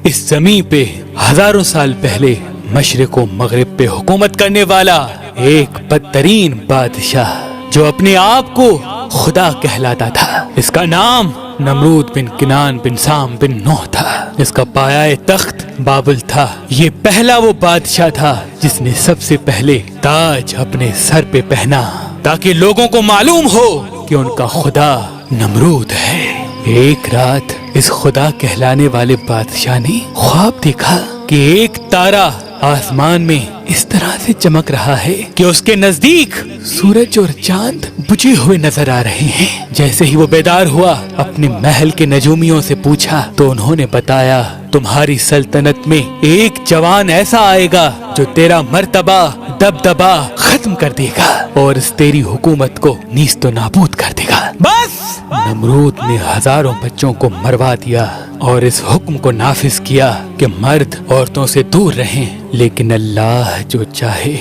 اس زمین پہ ہزاروں سال پہلے مشرق و مغرب پہ حکومت کرنے والا ایک بدترین بادشاہ جو اپنے آپ کو خدا کہلاتا تھا، اس کا نام نمرود بن کنان بن سام بن نوح تھا۔ اس کا پایہ تخت بابل تھا۔ یہ پہلا وہ بادشاہ تھا جس نے سب سے پہلے تاج اپنے سر پہ پہنا تاکہ لوگوں کو معلوم ہو کہ ان کا خدا نمرود ہے۔ ایک رات اس خدا کہلانے والے بادشاہ نے خواب دیکھا کہ ایک تارا آسمان میں اس طرح سے چمک رہا ہے کہ اس کے نزدیک سورج اور چاند بجھے ہوئے نظر آ رہے ہیں۔ جیسے ہی وہ بیدار ہوا، اپنے محل کے نجومیوں سے پوچھا تو انہوں نے بتایا، تمہاری سلطنت میں ایک جوان ایسا آئے گا جو تیرا مرتبہ دبدبا ختم کر دے گا اور اس تیری حکومت کو نیست و نابود کر دے گا۔ بس نمرود نے ہزاروں بچوں کو مروا دیا اور اس حکم کو نافذ کیا کہ مرد عورتوں سے دور رہیں، لیکن اللہ جو چاہے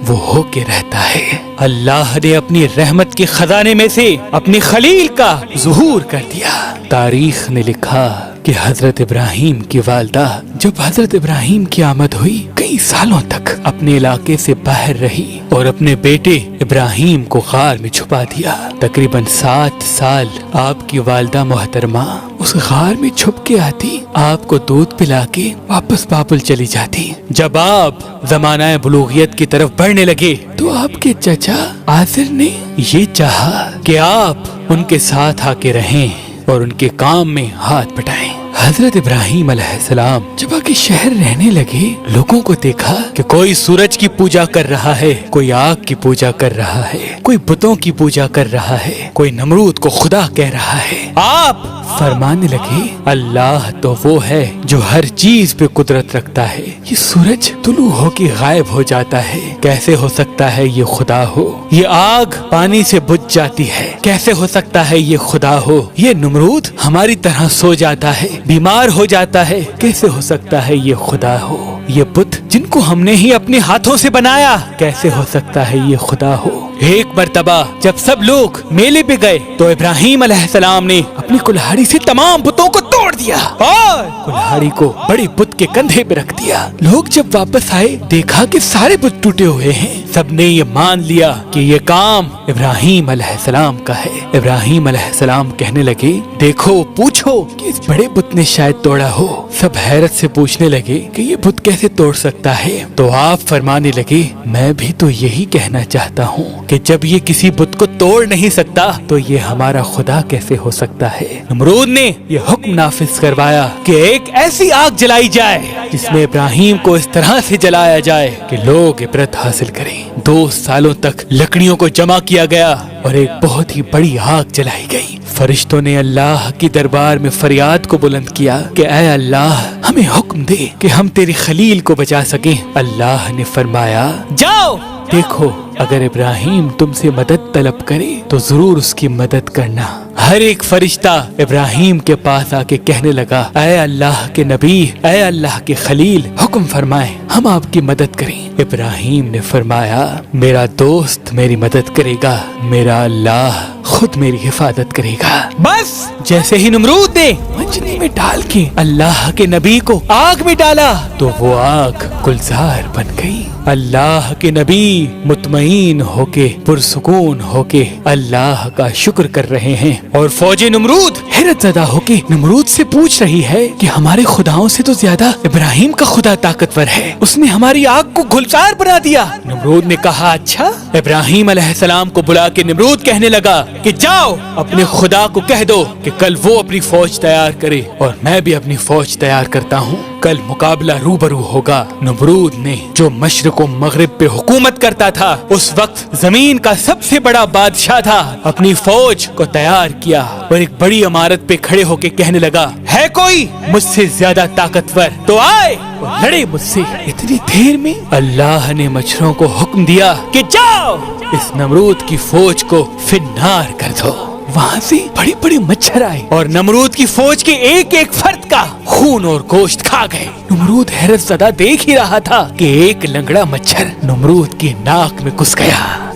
وہ ہو کے رہتا ہے۔ اللہ نے اپنی رحمت کے خزانے میں سے اپنی خلیل کا ظہور کر دیا۔ تاریخ نے لکھا کہ حضرت ابراہیم کی والدہ جب حضرت ابراہیم کی آمد ہوئی، کئی سالوں تک اپنے علاقے سے باہر رہی اور اپنے بیٹے ابراہیم کو غار میں چھپا دیا۔ تقریباً 7 سال آپ کی والدہ محترمہ اس غار میں چھپ کے آتی، آپ کو دودھ پلا کے واپس بابل چلی جاتی۔ جب آپ زمانہ بلوغیت کی طرف بڑھنے لگے تو آپ کے چچا آزر نے یہ چاہا کہ آپ ان کے ساتھ آ کے رہیں اور ان کے کام میں ہاتھ بٹائیں۔ حضرت ابراہیم علیہ السلام جب آگے شہر رہنے لگے، لوگوں کو دیکھا کہ کوئی سورج کی پوجا کر رہا ہے، کوئی آگ کی پوجا کر رہا ہے، کوئی بتوں کی پوجا کر رہا ہے، کوئی نمرود کو خدا کہہ رہا ہے۔ آپ فرمانے لگے، اللہ تو وہ ہے جو ہر چیز پہ قدرت رکھتا ہے، یہ سورج طلوع ہو کے غائب ہو جاتا ہے، کیسے ہو سکتا ہے یہ خدا ہو؟ یہ آگ پانی سے بجھ جاتی ہے، کیسے ہو سکتا ہے یہ خدا ہو؟ یہ نمرود ہماری طرح سو جاتا ہے، بیمار ہو جاتا ہے، کیسے ہو سکتا ہے یہ خدا ہو؟ یہ بت جن کو ہم نے ہی اپنے ہاتھوں سے بنایا، کیسے ہو سکتا ہے یہ خدا ہو؟ ایک مرتبہ جب سب لوگ میلے پہ گئے تو ابراہیم علیہ السلام نے اپنی کلہاڑی سے تمام بتوں کو توڑ دیا اور کلہاڑی کو بڑے بت کے کندھے پہ رکھ دیا۔ لوگ جب واپس آئے، دیکھا کہ سارے بت ٹوٹے ہوئے ہیں۔ سب نے یہ مان لیا کہ یہ کام ابراہیم علیہ السلام کا ہے۔ ابراہیم علیہ السلام کہنے لگے، دیکھو پوچھو کہ اس بڑے بت نے شاید توڑا ہو۔ سب حیرت سے پوچھنے لگے کہ یہ بت کیسے توڑ سکتا ہے؟ تو آپ فرمانے لگے، میں بھی تو یہی کہنا چاہتا ہوں کہ جب یہ کسی بت کو توڑ نہیں سکتا تو یہ ہمارا خدا کیسے ہو سکتا ہے؟ نمرود نے یہ حکم نافذ کروایا کہ ایک ایسی آگ جلائی جائے جس میں ابراہیم کو اس طرح سے جلایا جائے کہ لوگ عبرت حاصل کریں۔ 2 سالوں تک لکڑیوں کو جمع کیا گیا اور ایک بہت ہی بڑی آگ جلائی گئی۔ فرشتوں نے اللہ کی دربار میں فریاد کو بلند کیا کہ اے اللہ، ہمیں حکم دے کہ ہم تیری خلیل کو بچا سکیں۔ اللہ نے فرمایا، جاؤ دیکھو، اگر ابراہیم تم سے مدد طلب کرے تو ضرور اس کی مدد کرنا۔ ہر ایک فرشتہ ابراہیم کے پاس آ کے کہنے لگا، اے اللہ کے نبی، اے اللہ کے خلیل، حکم فرمائیں، ہم آپ کی مدد کریں۔ ابراہیم نے فرمایا، میرا دوست میری مدد کرے گا، میرا اللہ خود میری حفاظت کرے گا۔ بس جیسے ہی نمرود نے منجنی میں ڈال کے اللہ کے نبی کو آگ میں ڈالا تو وہ آگ گلزار بن گئی۔ اللہ کے نبی مطمئن ہو کے، پرسکون ہو کے اللہ کا شکر کر رہے ہیں اور فوج نمرود حیرت زدہ ہو کے نمرود سے پوچھ رہی ہے کہ ہمارے خداؤں سے تو زیادہ ابراہیم کا خدا طاقتور ہے، اس نے ہماری آگ کو گلزار بنا دیا۔ نمرود نے کہا، اچھا؟ ابراہیم علیہ السلام کو بلا کے نمرود کہنے لگا کہ جاؤ اپنے خدا کو کہہ دو کہ کل وہ اپنی فوج تیار کرے اور میں بھی اپنی فوج تیار کرتا ہوں، کل مقابلہ روبرو ہوگا۔ نمرود نے جو مشرق و مغرب پہ حکومت کرتا تھا، اس وقت زمین کا سب سے بڑا بادشاہ تھا، اپنی فوج کو تیار کیا اور ایک بڑی عمارت پہ کھڑے ہو کے کہنے لگا، ہے کوئی مجھ سے زیادہ طاقتور تو آئے اور لڑے مجھ سے۔ اتنی دیر میں اللہ نے مچھروں کو حکم دیا کہ جاؤ اس نمرود کی فوج کو فنار کر دو۔ وہاں سے بڑے بڑے مچھر آئے اور نمرود کی فوج کے ایک ایک فرد کا خون اور گوشت کھا گئے۔ نمرود حیرت زدہ دیکھ ہی رہا تھا کہ ایک لنگڑا مچھر نمرود کی ناک میں گھس گیا۔